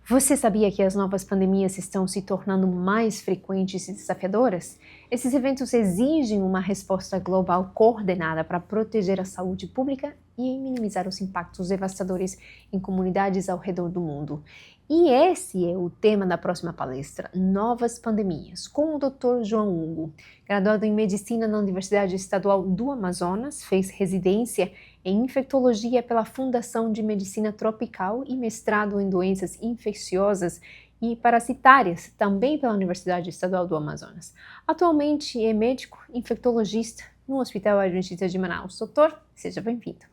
Você sabia que as novas pandemias estão se tornando mais frequentes e desafiadoras? Esses eventos exigem uma resposta global coordenada para proteger a saúde pública e minimizar os impactos devastadores em comunidades ao redor do mundo. E esse é o tema da próxima palestra, Novas Pandemias, com o Dr. João Hugo. Graduado em Medicina na Universidade Estadual do Amazonas, fez residência em Infectologia pela Fundação de Medicina Tropical e mestrado em Doenças Infecciosas e Parasitárias, também pela Universidade Estadual do Amazonas. Atualmente é médico infectologista no Hospital Adventista de Manaus. Doutor, seja bem-vindo.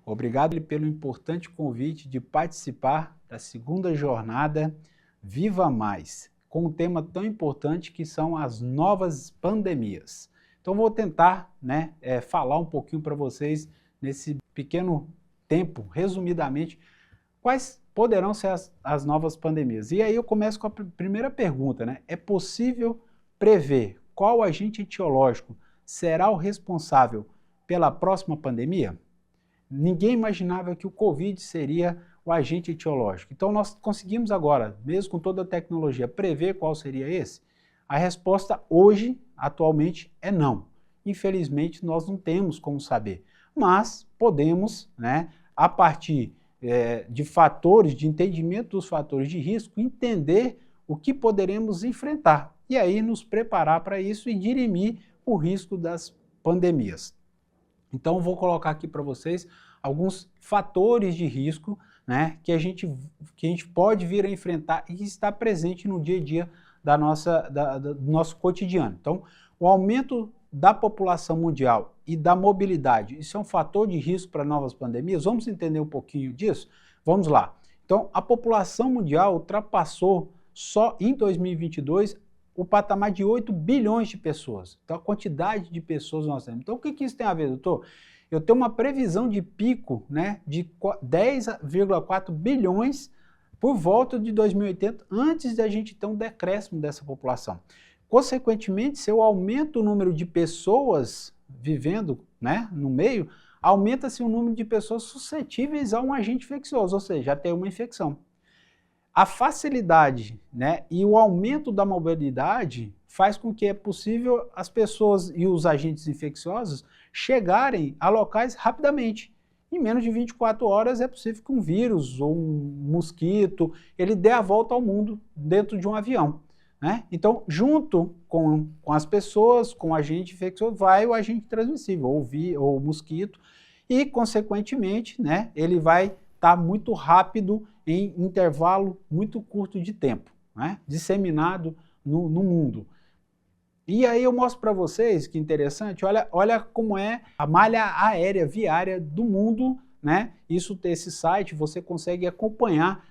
Obrigado pelo importante convite de participar da segunda jornada Viva Mais, com um tema tão importante que são as novas pandemias. Então vou tentar falar um pouquinho para vocês nesse pequeno tempo, resumidamente, quais poderão ser as novas pandemias. E aí eu começo com a primeira pergunta, É possível prever qual agente etiológico será o responsável pela próxima pandemia? Ninguém imaginava que o Covid seria o agente etiológico. Então nós conseguimos agora, mesmo com toda a tecnologia, prever qual seria esse? A resposta hoje, atualmente, é não. Infelizmente nós não temos como saber, mas podemos, a partir de fatores, de entendimento dos fatores de risco, entender o que poderemos enfrentar e aí nos preparar para isso e dirimir o risco das pandemias. Então, vou colocar aqui para vocês alguns fatores de risco que a gente pode vir a enfrentar e que está presente no dia a dia do nosso cotidiano. Então, o aumento da população mundial e da mobilidade, isso é um fator de risco para novas pandemias? Vamos entender um pouquinho disso? Vamos lá. Então, a população mundial ultrapassou só em 2022 o patamar de 8 bilhões de pessoas. Então, a quantidade de pessoas nós temos. Então, o que isso tem a ver, doutor? Eu tenho uma previsão de pico de 10,4 bilhões por volta de 2080, antes de a gente ter um decréscimo dessa população. Consequentemente, se eu aumento o número de pessoas vivendo no meio, aumenta-se o número de pessoas suscetíveis a um agente infeccioso, ou seja, a ter uma infecção. A facilidade e o aumento da mobilidade faz com que é possível as pessoas e os agentes infecciosos chegarem a locais rapidamente. Em menos de 24 horas é possível que um vírus ou um mosquito ele dê a volta ao mundo dentro de um avião. Então, junto com as pessoas, com o agente infeccioso, vai o agente transmissível, ou o mosquito, e, consequentemente, ele vai estar muito rápido em intervalo muito curto de tempo, disseminado no mundo. E aí eu mostro para vocês, que interessante, olha como é a malha aérea viária do mundo, esse site você consegue acompanhar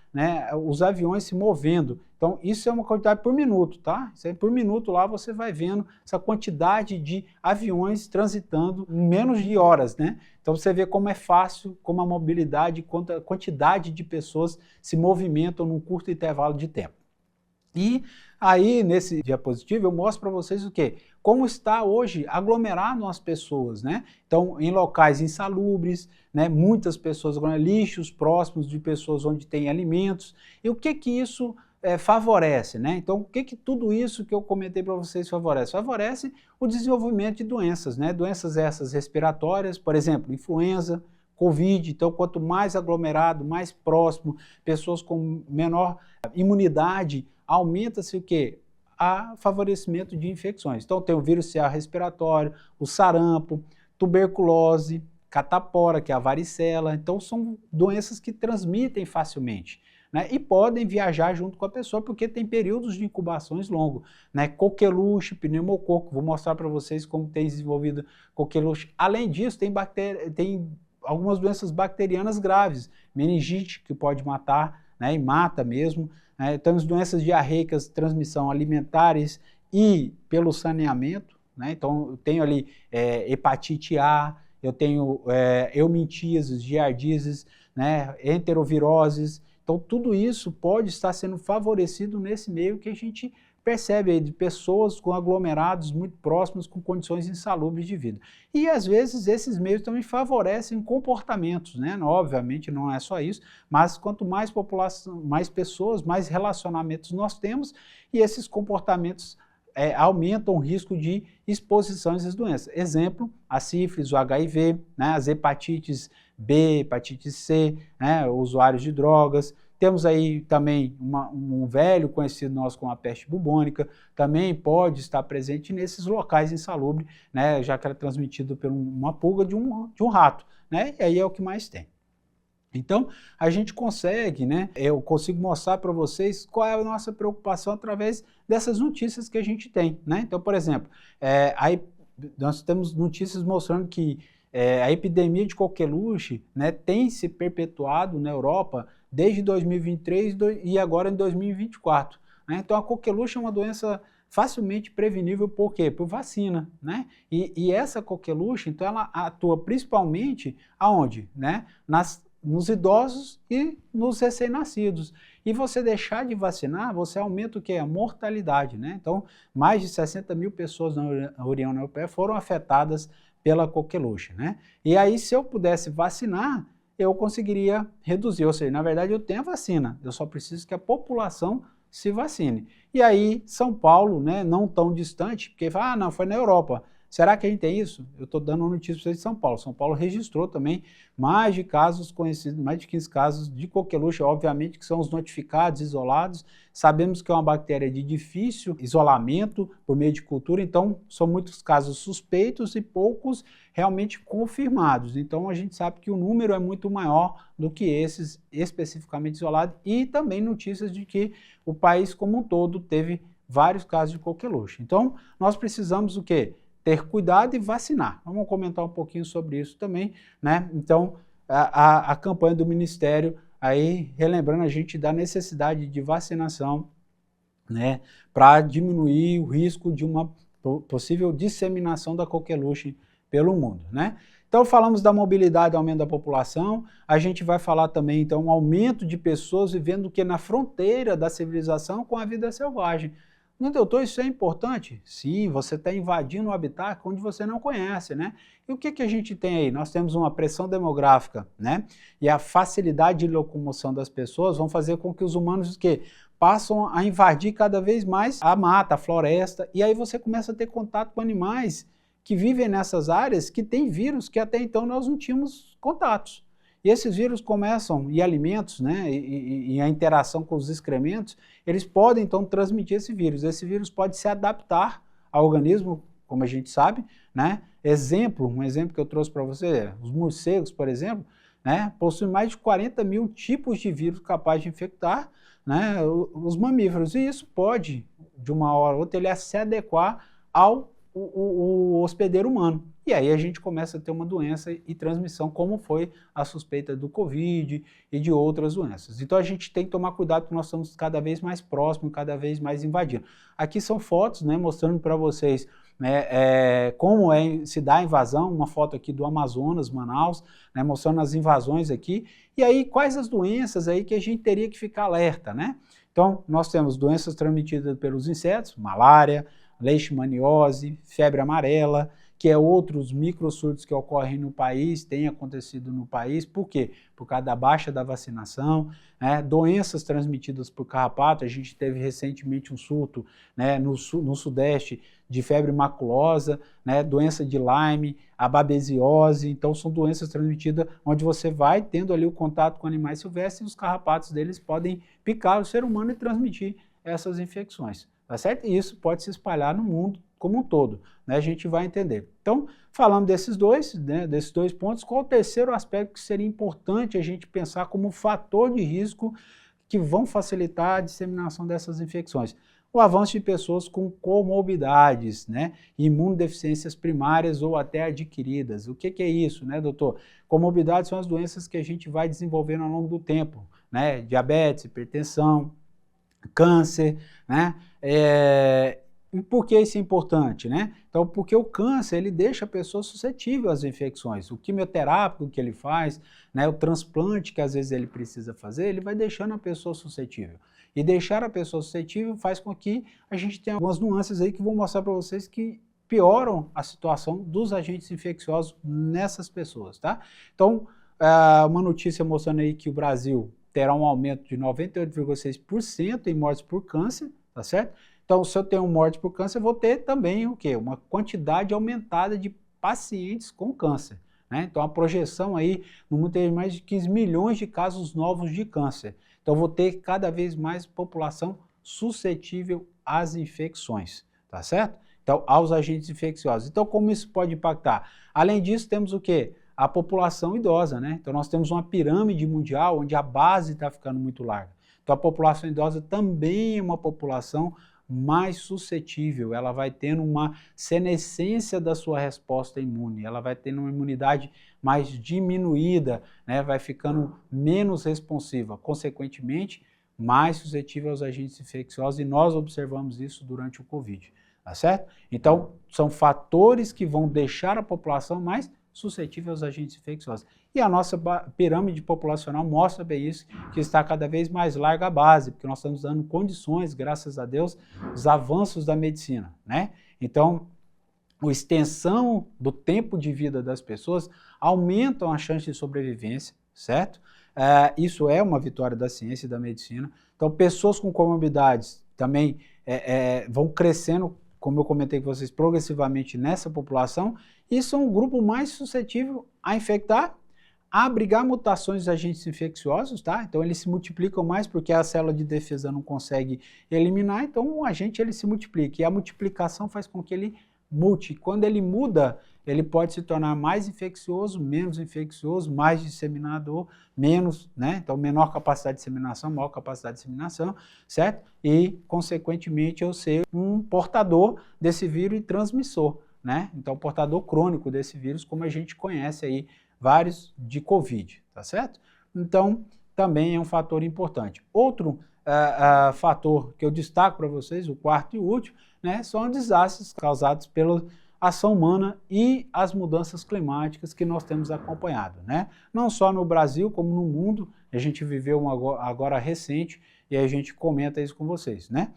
os aviões se movendo. Então isso é uma quantidade por minuto, tá? Isso aí, por minuto lá você vai vendo essa quantidade de aviões transitando em menos de horas, Então você vê como é fácil, como a mobilidade, a quantidade de pessoas se movimentam num curto intervalo de tempo. E aí, nesse diapositivo, eu mostro para vocês o quê? Como está hoje aglomerado as pessoas, Então, em locais insalubres, muitas pessoas, lixos próximos de pessoas onde tem alimentos. E o que isso favorece, Então, o que tudo isso que eu comentei para vocês favorece? Favorece o desenvolvimento de doenças, Doenças essas respiratórias, por exemplo, influenza, Covid. Então, quanto mais aglomerado, mais próximo, pessoas com menor imunidade, aumenta-se o quê? A favorecimento de infecções. Então tem o vírus C respiratório, o sarampo, tuberculose, catapora, que é a varicela. Então são doenças que transmitem facilmente, e podem viajar junto com a pessoa, porque tem períodos de incubações longos, Coqueluche, pneumococo, vou mostrar para vocês como tem desenvolvido coqueluche. Além disso, tem algumas doenças bacterianas graves, meningite, que pode matar, e mata mesmo. Temos doenças diarreicas, transmissão alimentares e pelo saneamento, Então eu tenho ali hepatite A, eu tenho eumintíases, giardíases, enteroviroses. Então, tudo isso pode estar sendo favorecido nesse meio que a gente percebe aí de pessoas com aglomerados muito próximos, com condições insalubres de vida. E, às vezes, esses meios também favorecem comportamentos, né? Obviamente, não é só isso, mas quanto mais população, mais pessoas, mais relacionamentos nós temos, e esses comportamentos aumentam o risco de exposição a essas doenças. Exemplo, a sífilis, o HIV, né? As hepatites B, hepatite C, né? Usuários de drogas. Temos aí também um velho conhecido nosso como a peste bubônica, também pode estar presente nesses locais insalubres, né, já que ela é transmitida por uma pulga de um rato, né, e aí é o que mais tem. Então, a gente consegue, né, eu consigo mostrar para vocês qual é a nossa preocupação através dessas notícias que a gente tem, né? Então, por exemplo, aí nós temos notícias mostrando que a epidemia de coqueluche, né, tem se perpetuado na Europa desde 2023 e agora em 2024. Né? Então, a coqueluche é uma doença facilmente prevenível, por quê? Por vacina, né? E essa coqueluche, então, ela atua principalmente aonde? Né? Nos idosos e nos recém-nascidos. E você deixar de vacinar, você aumenta o quê? A mortalidade, né? Então, mais de 60 mil pessoas na União Europeia foram afetadas pela coqueluche, né? E aí, se eu pudesse vacinar, eu conseguiria reduzir, ou seja, na verdade eu tenho a vacina, eu só preciso que a população se vacine. E aí, São Paulo, né, não tão distante, porque fala, não, foi na Europa. Será que a gente tem isso? Eu estou dando uma notícia para vocês de São Paulo. São Paulo registrou também mais de casos conhecidos, mais de 15 casos de coqueluche, obviamente que são os notificados, isolados. Sabemos que é uma bactéria de difícil isolamento por meio de cultura, então são muitos casos suspeitos e poucos realmente confirmados. Então a gente sabe que o número é muito maior do que esses especificamente isolados e também notícias de que o país como um todo teve vários casos de coqueluche. Então nós precisamos o quê? Ter cuidado e vacinar. Vamos comentar um pouquinho sobre isso também, né? Então, a campanha do Ministério, aí relembrando a gente da necessidade de vacinação, né? Para diminuir o risco de uma possível disseminação da coqueluche pelo mundo, né? Então, falamos da mobilidade, aumento da população, a gente vai falar também, então, um aumento de pessoas vivendo o que na fronteira da civilização com a vida selvagem. Não, doutor, isso é importante? Sim, você está invadindo um habitat onde você não conhece, né? E o que a gente tem aí? Nós temos uma pressão demográfica, né? E a facilidade de locomoção das pessoas vão fazer com que os humanos passam a invadir cada vez mais a mata, a floresta, e aí você começa a ter contato com animais que vivem nessas áreas que têm vírus que até então nós não tínhamos contatos. E esses vírus começam, e alimentos, né, e a interação com os excrementos, eles podem então transmitir esse vírus. Esse vírus pode se adaptar ao organismo, como a gente sabe, né? Um exemplo que eu trouxe para você, os morcegos, por exemplo, né, possuem mais de 40 mil tipos de vírus capazes de infectar, né, os mamíferos. E isso pode, de uma hora ou outra, ele se adequar ao o hospedeiro humano. E aí a gente começa a ter uma doença e transmissão, como foi a suspeita do Covid e de outras doenças. Então a gente tem que tomar cuidado porque nós estamos cada vez mais próximos, cada vez mais invadindo. Aqui são fotos, né, mostrando para vocês, né, como se dá a invasão, uma foto aqui do Amazonas, Manaus, né, mostrando as invasões aqui. E aí quais as doenças aí que a gente teria que ficar alerta, né? Então nós temos doenças transmitidas pelos insetos, malária, leishmaniose, febre amarela, que é outros microsurtos que ocorrem no país, tem acontecido no país. Por quê? Por causa da baixa da vacinação, né? Doenças transmitidas por carrapato, a gente teve recentemente um surto, né, no sudeste de febre maculosa, né, doença de Lyme, a babesiose, então são doenças transmitidas onde você vai tendo ali o contato com animais silvestres e os carrapatos deles podem picar o ser humano e transmitir essas infecções. Tá certo? E isso pode se espalhar no mundo como um todo, né? A gente vai entender. Então, falando desses dois, né, desses dois pontos, qual o terceiro aspecto que seria importante a gente pensar como fator de risco que vão facilitar a disseminação dessas infecções? O avanço de pessoas com comorbidades, né, imunodeficiências primárias ou até adquiridas. O que é isso, né, doutor? Comorbidades são as doenças que a gente vai desenvolvendo ao longo do tempo, né? Diabetes, hipertensão, câncer, né? E por que isso é importante, né? Então, porque o câncer, ele deixa a pessoa suscetível às infecções. O quimioterápico que ele faz, né, o transplante que às vezes ele precisa fazer, ele vai deixando a pessoa suscetível. E deixar a pessoa suscetível faz com que a gente tenha algumas nuances aí que vou mostrar para vocês que pioram a situação dos agentes infecciosos nessas pessoas, tá? Então, uma notícia mostrando aí que o Brasil terá um aumento de 98,6% em mortes por câncer, tá certo? Então, se eu tenho morte por câncer, eu vou ter também o quê? Uma quantidade aumentada de pacientes com câncer, né? Então, a projeção aí no mundo tem mais de 15 milhões de casos novos de câncer. Então, eu vou ter cada vez mais população suscetível às infecções, tá certo? Então, aos agentes infecciosos. Então, como isso pode impactar? Além disso, temos o quê? A população idosa, né? Então, nós temos uma pirâmide mundial onde a base está ficando muito larga. Então, a população idosa também é uma população mais suscetível, ela vai tendo uma senescência da sua resposta imune, ela vai tendo uma imunidade mais diminuída, né? Vai ficando menos responsiva, consequentemente, mais suscetível aos agentes infecciosos, e nós observamos isso durante o Covid, tá certo? Então, são fatores que vão deixar a população mais suscetível aos agentes infecciosos. E a nossa pirâmide populacional mostra bem isso, que está cada vez mais larga a base, porque nós estamos dando condições, graças a Deus, dos avanços da medicina, né? Então, a extensão do tempo de vida das pessoas aumentam a chance de sobrevivência, certo? Isso é uma vitória da ciência e da medicina. Então, pessoas com comorbidades também vão crescendo, como eu comentei com vocês, progressivamente nessa população, e são um grupo mais suscetível a infectar, a abrigar mutações de agentes infecciosos, tá? Então eles se multiplicam mais porque a célula de defesa não consegue eliminar, então o agente ele se multiplica, e a multiplicação faz com que ele mude. Quando ele muda, ele pode se tornar mais infeccioso, mais disseminador, menos, né? Então menor capacidade de disseminação, maior capacidade de disseminação, certo? E, consequentemente, eu ser um portador desse vírus e transmissor, né? Então portador crônico desse vírus, como a gente conhece aí, vários de Covid, tá certo? Então, também é um fator importante. Outro fator que eu destaco para vocês, o quarto e último, né, são os desastres causados pela ação humana e as mudanças climáticas que nós temos acompanhado, né? Não só no Brasil, como no mundo. A gente viveu agora recente e a gente comenta isso com vocês, né?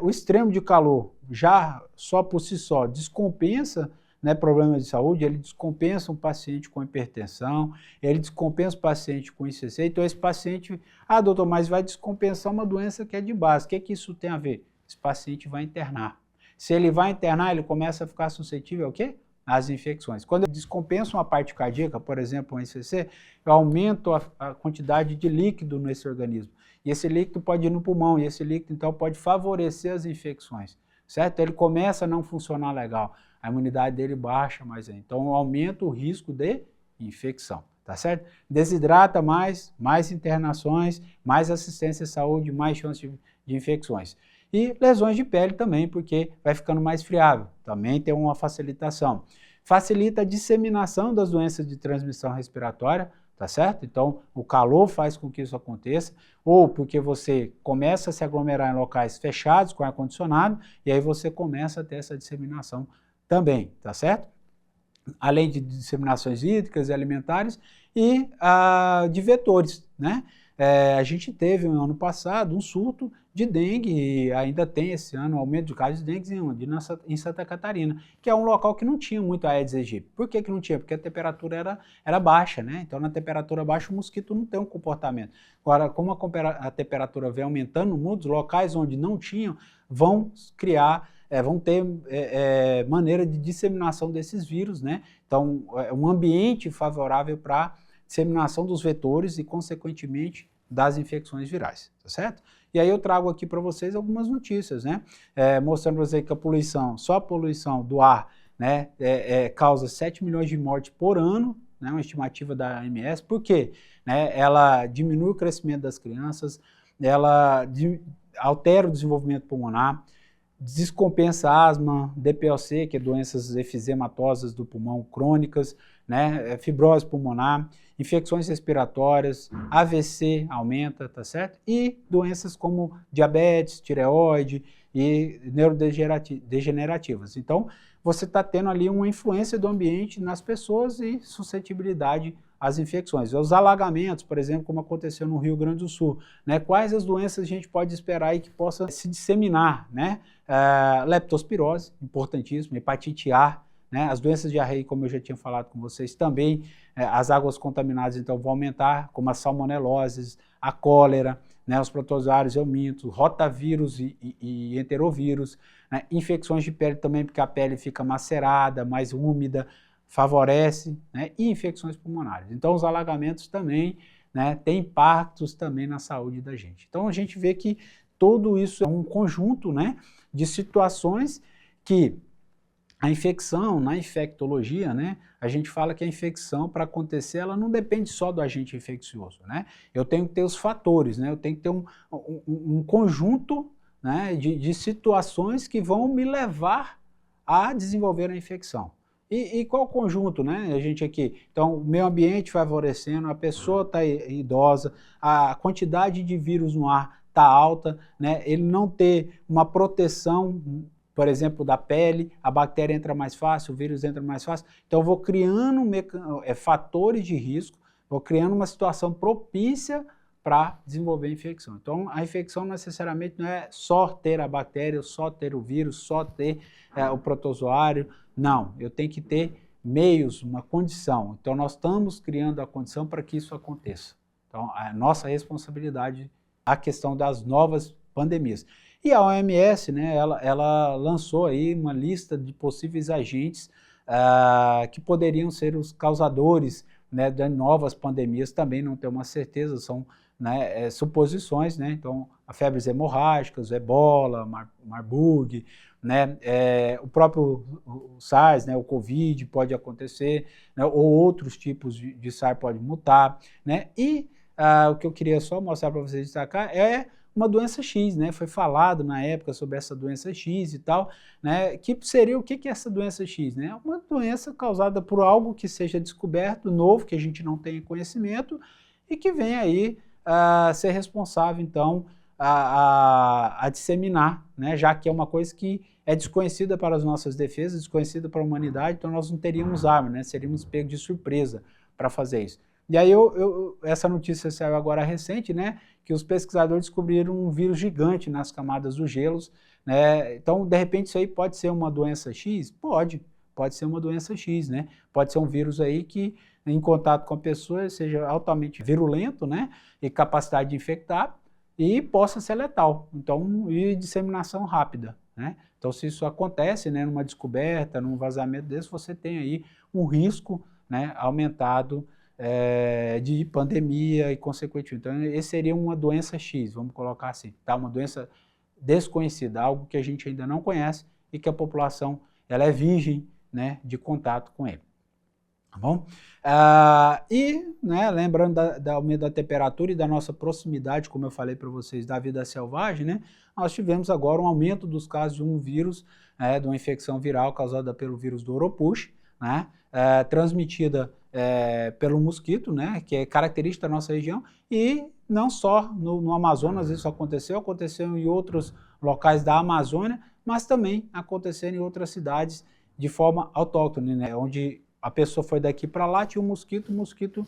O extremo de calor já só por si só descompensa, né, problemas de saúde, ele descompensa um paciente com hipertensão, ele descompensa o paciente com ICC, então esse paciente, doutor, mas vai descompensar uma doença que é de base, o que isso tem a ver? Esse paciente vai internar. Se ele vai internar, ele começa a ficar suscetível ao quê? Às infecções. Quando eu descompenso uma parte cardíaca, por exemplo, um ICC, eu aumento a quantidade de líquido nesse organismo, e esse líquido pode ir no pulmão, e esse líquido então pode favorecer as infecções, certo? Ele começa a não funcionar legal, a imunidade dele baixa mais ainda. Então, aumenta o risco de infecção, tá certo? Desidrata mais internações, mais assistência à saúde, mais chance de infecções. E lesões de pele também, porque vai ficando mais friável. Também tem uma facilitação. Facilita a disseminação das doenças de transmissão respiratória, tá certo? Então, o calor faz com que isso aconteça, ou porque você começa a se aglomerar em locais fechados com ar-condicionado, e aí você começa a ter essa disseminação também, tá certo? Além de disseminações hídricas e alimentares e de vetores, né? A gente teve no ano passado um surto de dengue, e ainda tem esse ano um aumento de casos de dengue em Santa Catarina, que é um local que não tinha muito Aedes aegypti. Por que não tinha? Porque a temperatura era baixa, né? Então na temperatura baixa o mosquito não tem um comportamento. Agora, como a temperatura vem aumentando, muitos locais onde não tinham vão ter maneira de disseminação desses vírus, né? Então, um ambiente favorável para disseminação dos vetores e, consequentemente, das infecções virais, tá certo? E aí eu trago aqui para vocês algumas notícias, né? Mostrando para vocês que a poluição, só a poluição do ar, né, causa 7 milhões de mortes por ano, né, uma estimativa da OMS. Por quê? Né, ela diminui o crescimento das crianças, ela altera o desenvolvimento pulmonar, descompensa asma, DPLC, que é doenças efematosas do pulmão crônicas, né? Fibrose pulmonar, infecções respiratórias, AVC aumenta, tá certo? E doenças como diabetes, tireoide e neurodegenerativas. Então, você está tendo ali uma influência do ambiente nas pessoas e suscetibilidade às infecções. Os alagamentos, por exemplo, como aconteceu no Rio Grande do Sul, né? Quais as doenças a gente pode esperar aí que possa se disseminar, né? Leptospirose, importantíssimo, hepatite A, né? As doenças de diarreia, como eu já tinha falado com vocês, também as águas contaminadas então vão aumentar, como a salmoneloses, a cólera, né? Os protozoários eumintos, rotavírus e enterovírus, né? Infecções de pele também, porque a pele fica macerada, mais úmida, favorece, né? E infecções pulmonares. Então, os alagamentos também, né, têm impactos também na saúde da gente. Então, a gente vê que tudo isso é um conjunto, né, de situações que a infecção, na infectologia, né, a gente fala que a infecção, para acontecer, ela não depende só do agente infeccioso, né? Eu tenho que ter os fatores, né? Eu tenho que ter um conjunto, né, de situações que vão me levar a desenvolver a infecção. E qual o conjunto, né? A gente aqui, então, o meio ambiente favorecendo, a pessoa está idosa, a quantidade de vírus no ar está alta, né? Ele não ter uma proteção, por exemplo, da pele, a bactéria entra mais fácil, o vírus entra mais fácil. Então, eu vou criando fatores de risco, vou criando uma situação propícia para desenvolver a infecção. Então, a infecção necessariamente não é só ter a bactéria, só ter o vírus, só ter o protozoário. Não, eu tenho que ter meios, uma condição. Então, nós estamos criando a condição para que isso aconteça. Então, a nossa responsabilidade, a questão das novas pandemias. E a OMS, né, ela lançou aí uma lista de possíveis agentes que poderiam ser os causadores, né, de novas pandemias. Também não tem uma certeza, são, né, suposições, né? Então, as febres hemorrágicas, ebola, Marburg, né, o próprio SARS, né, o Covid pode acontecer, né, ou outros tipos de SARS pode mutar, né? E o que eu queria só mostrar para vocês destacar é uma doença X, né? Foi falado na época sobre essa doença X e tal, né? Que seria o que é essa doença X, né? Uma doença causada por algo que seja descoberto, novo, que a gente não tem conhecimento e que vem aí ser responsável, então, a disseminar, né? Já que é uma coisa que é desconhecida para as nossas defesas, desconhecida para a humanidade, então nós não teríamos arma, né? Seríamos pegos de surpresa para fazer isso. E aí essa notícia saiu agora recente, né, que os pesquisadores descobriram um vírus gigante nas camadas dos gelos, né? Então, de repente, isso aí pode ser uma doença X? Pode ser uma doença X, né? Pode ser um vírus aí que, em contato com a pessoa, seja altamente virulento, né, e capacidade de infectar e possa ser letal. Então, e disseminação rápida, né? Então, se isso acontece, né, numa descoberta, num vazamento desse, você tem aí um risco, né, aumentado de pandemia e consequentemente. Então, esse seria uma doença X, vamos colocar assim, tá? Uma doença desconhecida, algo que a gente ainda não conhece e que a população ela é virgem, né, de contato com ele. Tá bom? Né, lembrando da aumento da temperatura e da nossa proximidade, como eu falei para vocês, da vida selvagem, né, nós tivemos agora um aumento dos casos de um vírus, de uma infecção viral causada pelo vírus do Oropouche, né, transmitida pelo mosquito, né, que é característica da nossa região, e não só no Amazonas isso aconteceu em outros locais da Amazônia, mas também aconteceu em outras cidades de forma autóctone, né, onde a pessoa foi daqui para lá, tinha um mosquito, o mosquito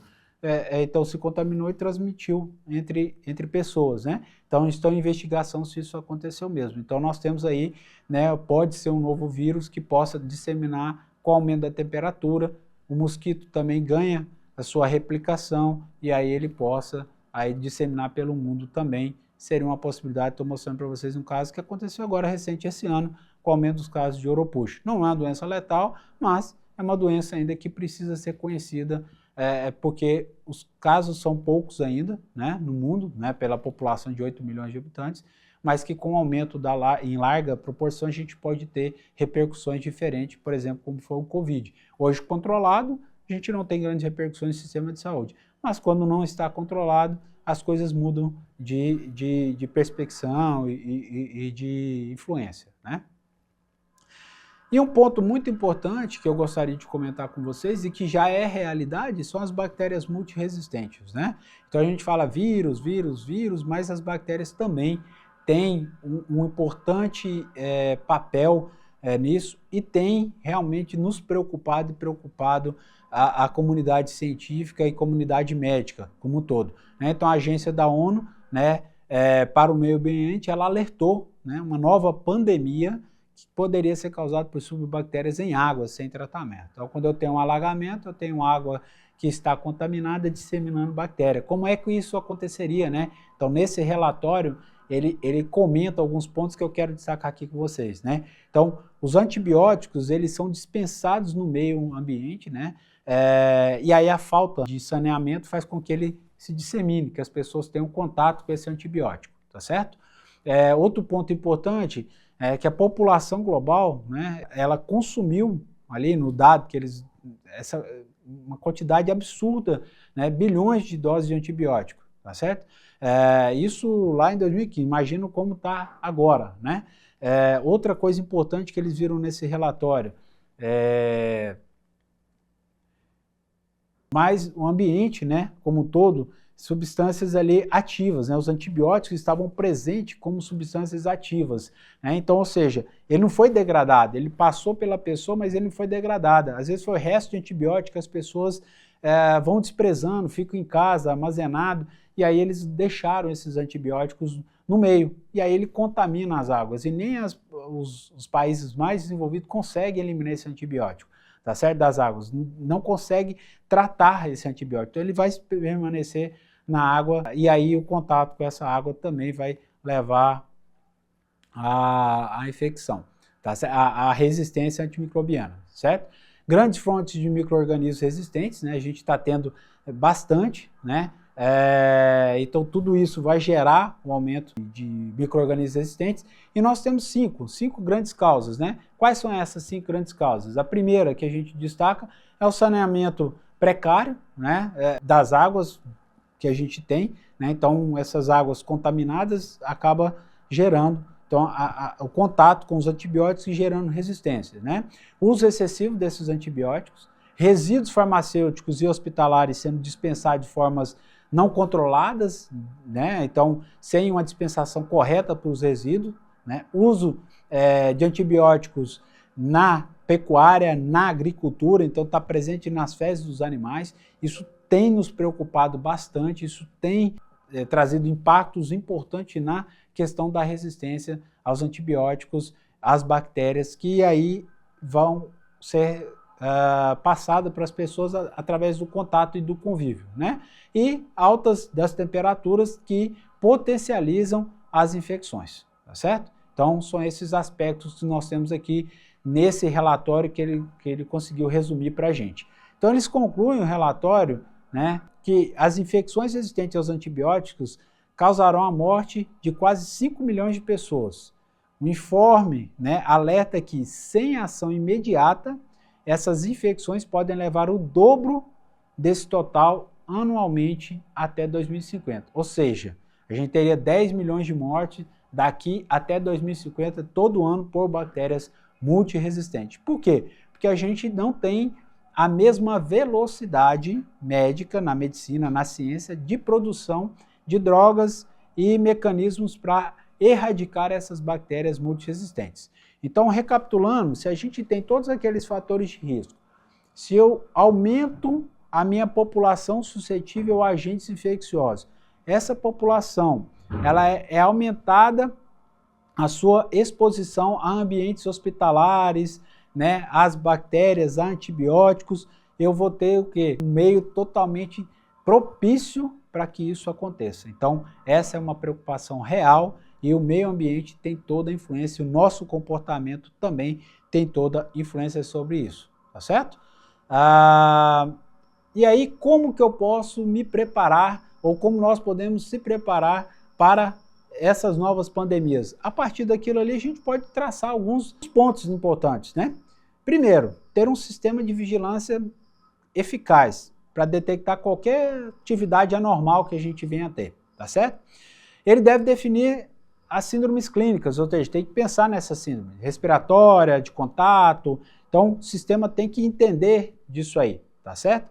então se contaminou e transmitiu entre pessoas, né? Então estão em investigação se isso aconteceu mesmo. Então nós temos aí, né, pode ser um novo vírus que possa disseminar com o aumento da temperatura, o mosquito também ganha a sua replicação e aí ele possa aí disseminar pelo mundo também. Seria uma possibilidade, estou mostrando para vocês um caso que aconteceu agora recente esse ano, com o aumento dos casos de Oropouche. Não é uma doença letal, mas é uma doença ainda que precisa ser conhecida, porque os casos são poucos ainda, né, no mundo, né, pela população de 8 milhões de habitantes, mas que com o aumento em larga proporção a gente pode ter repercussões diferentes, por exemplo, como foi o Covid. Hoje controlado, a gente não tem grandes repercussões no sistema de saúde, mas quando não está controlado, as coisas mudam de perspecção e de influência, né? E um ponto muito importante que eu gostaria de comentar com vocês e que já é realidade são as bactérias multiresistentes, né? Então a gente fala vírus, mas as bactérias também têm um importante papel nisso e tem realmente nos preocupado e preocupado a comunidade científica e comunidade médica como um todo, né? Então a agência da ONU, né, para o meio ambiente, ela alertou, né, uma nova pandemia que poderia ser causado por subbactérias em água sem tratamento. Então, quando eu tenho um alagamento, eu tenho água que está contaminada, disseminando bactéria. Como é que isso aconteceria, né? Então, nesse relatório, ele comenta alguns pontos que eu quero destacar aqui com vocês, né? Então, os antibióticos, eles são dispensados no meio ambiente, né? E aí a falta de saneamento faz com que ele se dissemine, que as pessoas tenham contato com esse antibiótico, tá certo? Outro ponto importante é que a população global, né, ela consumiu ali no dado que eles, uma quantidade absurda, né, bilhões de doses de antibiótico, tá certo? Isso lá em 2015, imagino como está agora, né? Outra coisa importante que eles viram nesse relatório, mas o ambiente, né, como um todo, substâncias ali ativas, né? Os antibióticos estavam presentes como substâncias ativas, né? Então, ou seja, ele não foi degradado, ele passou pela pessoa, mas ele não foi degradado. Às vezes foi resto de antibiótico, as pessoas vão desprezando, ficam em casa, armazenado, e aí eles deixaram esses antibióticos no meio, e aí ele contamina as águas, e nem os países mais desenvolvidos conseguem eliminar esse antibiótico, tá certo? Das águas, não consegue tratar esse antibiótico, então ele vai permanecer na água, e aí o contato com essa água também vai levar à infecção, tá? A resistência antimicrobiana, certo? Grandes fontes de micro-organismos resistentes, né? A gente está tendo bastante, né? Então tudo isso vai gerar um aumento de micro-organismos resistentes, e nós temos cinco grandes causas, né? Quais são essas 5 grandes causas? A primeira que a gente destaca é o saneamento precário, né, das águas que a gente tem, né? Então essas águas contaminadas acabam gerando o contato com os antibióticos e gerando resistência, né? O uso excessivo desses antibióticos, resíduos farmacêuticos e hospitalares sendo dispensados de formas não controladas, né? Então sem uma dispensação correta para os resíduos, né? Uso de antibióticos na pecuária, na agricultura, então está presente nas fezes dos animais. Isso tem nos preocupado bastante, isso tem trazido impactos importantes na questão da resistência aos antibióticos, às bactérias, que aí vão ser passadas para as pessoas através do contato e do convívio, né? E altas das temperaturas que potencializam as infecções, tá certo? Então, são esses aspectos que nós temos aqui nesse relatório que ele conseguiu resumir para a gente. Então, eles concluem o relatório, né, que as infecções resistentes aos antibióticos causarão a morte de quase 5 milhões de pessoas. O informe, né, alerta que, sem ação imediata, essas infecções podem levar o dobro desse total anualmente até 2050. Ou seja, a gente teria 10 milhões de mortes daqui até 2050, todo ano, por bactérias multiresistentes. Por quê? Porque a gente não tem a mesma velocidade médica na medicina, na ciência, de produção de drogas e mecanismos para erradicar essas bactérias multiresistentes. Então, recapitulando, se a gente tem todos aqueles fatores de risco, se eu aumento a minha população suscetível a agentes infecciosos, essa população ela é aumentada a sua exposição a ambientes hospitalares, né, às bactérias, a antibióticos, eu vou ter o quê? Um meio totalmente propício para que isso aconteça. Então, essa é uma preocupação real e o meio ambiente tem toda a influência, o nosso comportamento também tem toda a influência sobre isso, tá certo? E aí, como que eu posso me preparar, ou como nós podemos se preparar para essas novas pandemias? A partir daquilo ali, a gente pode traçar alguns pontos importantes, né? Primeiro, ter um sistema de vigilância eficaz para detectar qualquer atividade anormal que a gente venha a ter, tá certo? Ele deve definir as síndromes clínicas, ou seja, tem que pensar nessa síndrome respiratória, de contato. Então, o sistema tem que entender disso aí, tá certo?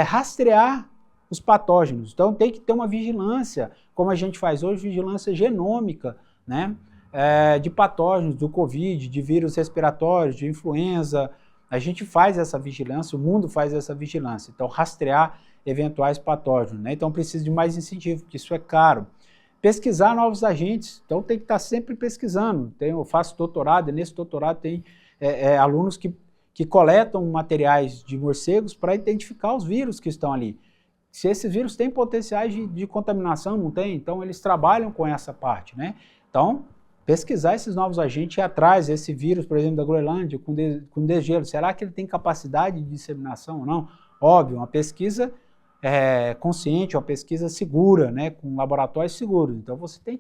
Rastrear os patógenos. Então, tem que ter uma vigilância, como a gente faz hoje, vigilância genômica, né? De patógenos, do Covid, de vírus respiratórios, de influenza. A gente faz essa vigilância, o mundo faz essa vigilância. Então, rastrear eventuais patógenos, né? Então, precisa de mais incentivo, porque isso é caro. Pesquisar novos agentes, então tem que estar sempre pesquisando. Eu faço doutorado, e nesse doutorado tem alunos que coletam materiais de morcegos para identificar os vírus que estão ali. Se esses vírus têm potenciais de contaminação, não tem? Então eles trabalham com essa parte, né? Então, pesquisar esses novos agentes e ir atrás, esse vírus, por exemplo, da Groenlândia, com degelo, será que ele tem capacidade de disseminação ou não? Óbvio, uma pesquisa consciente, uma pesquisa segura, né, com laboratórios seguros. Então você tem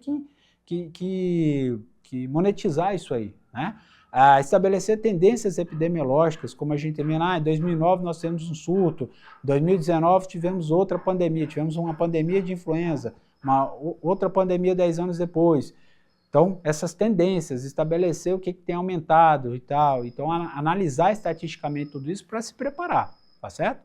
que monetizar isso aí, né? Estabelecer tendências epidemiológicas, como a gente vê, em 2009 nós tivemos um surto, em 2019 tivemos outra pandemia, tivemos uma pandemia de influenza, outra pandemia 10 anos depois. Então, essas tendências, estabelecer o que tem aumentado e tal, então analisar estatisticamente tudo isso para se preparar, tá certo?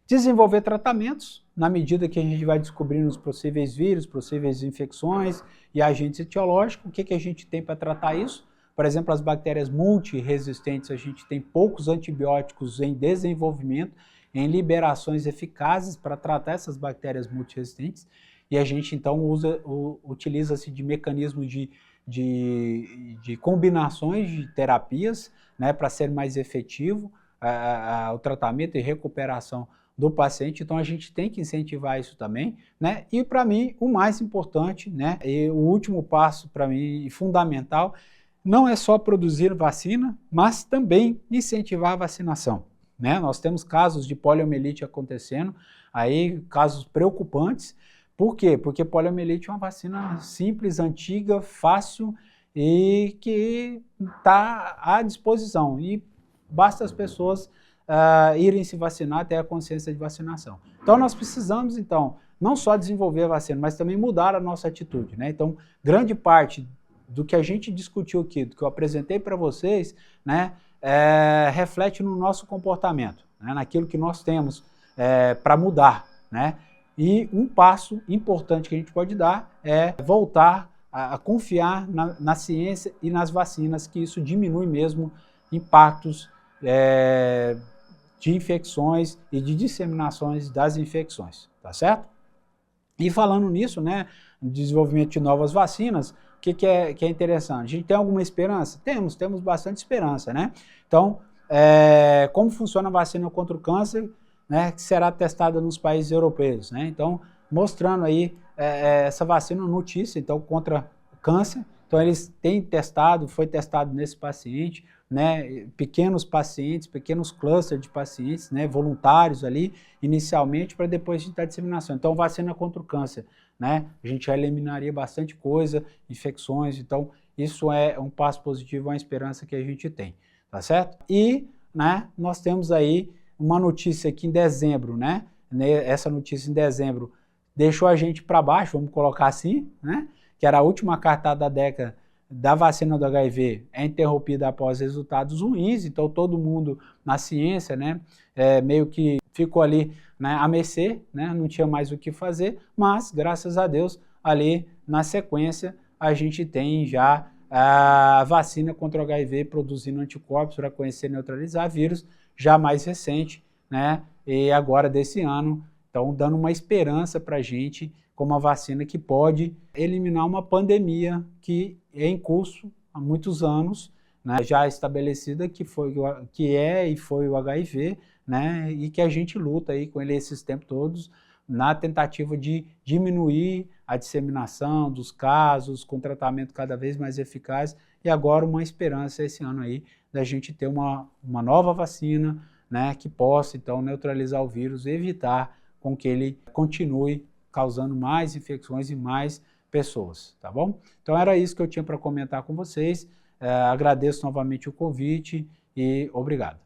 Desenvolver tratamentos, na medida que a gente vai descobrindo os possíveis vírus, possíveis infecções e agentes etiológicos, o que a gente tem para tratar isso? Por exemplo, as bactérias multiresistentes, a gente tem poucos antibióticos em desenvolvimento, em liberações eficazes para tratar essas bactérias multiresistentes, e a gente então utiliza-se de mecanismos de combinações de terapias, né, para ser mais efetivo o tratamento e recuperação do paciente. Então a gente tem que incentivar isso também, né? E para mim o mais importante, né, e o último passo para mim fundamental, não é só produzir vacina, mas também incentivar a vacinação, né? Nós temos casos de poliomielite acontecendo, aí casos preocupantes. Por quê? Porque poliomielite é uma vacina simples, antiga, fácil e que está à disposição, e basta as pessoas irem se vacinar, ter a consciência de vacinação. Então nós precisamos, então, não só desenvolver a vacina, mas também mudar a nossa atitude, né? Então, grande parte do que a gente discutiu aqui, do que eu apresentei para vocês, né, reflete no nosso comportamento, né, naquilo que nós temos para mudar, né? E um passo importante que a gente pode dar é voltar a confiar na ciência e nas vacinas, que isso diminui mesmo impactos de infecções e de disseminações das infecções, tá certo? E falando nisso, né, no desenvolvimento de novas vacinas, o que é interessante? A gente tem alguma esperança? Temos bastante esperança, né? Então, como funciona a vacina contra o câncer, né, que será testada nos países europeus, né? Então, mostrando aí essa vacina notícia, então, contra o câncer. Então, eles têm testado, foi testado nesse paciente, né, pequenos pacientes, pequenos clusters de pacientes, né, voluntários ali, inicialmente, para depois a gente dar a disseminação. Então, vacina contra o câncer, né, a gente já eliminaria bastante coisa, infecções, então, isso é um passo positivo, uma esperança que a gente tem, tá certo? E, né, nós temos aí uma notícia aqui em dezembro, né, essa notícia em dezembro deixou a gente para baixo, vamos colocar assim, né, que era a última cartada da década da vacina do HIV, é interrompida após resultados ruins. Então todo mundo na ciência, né, meio que ficou ali, né, à mercê, né, não tinha mais o que fazer, mas graças a Deus ali na sequência a gente tem já a vacina contra o HIV produzindo anticorpos para conhecer e neutralizar vírus, já mais recente, né, e agora desse ano, então dando uma esperança para a gente como uma vacina que pode eliminar uma pandemia que é em curso há muitos anos, né, já estabelecida, que é e foi o HIV, né, e que a gente luta aí com ele esses tempos todos, na tentativa de diminuir a disseminação dos casos, com tratamento cada vez mais eficaz, e agora uma esperança esse ano aí da gente ter uma nova vacina, né, que possa então neutralizar o vírus e evitar com que ele continue causando mais infecções e mais pessoas, tá bom? Então era isso que eu tinha para comentar com vocês, agradeço novamente o convite e obrigado.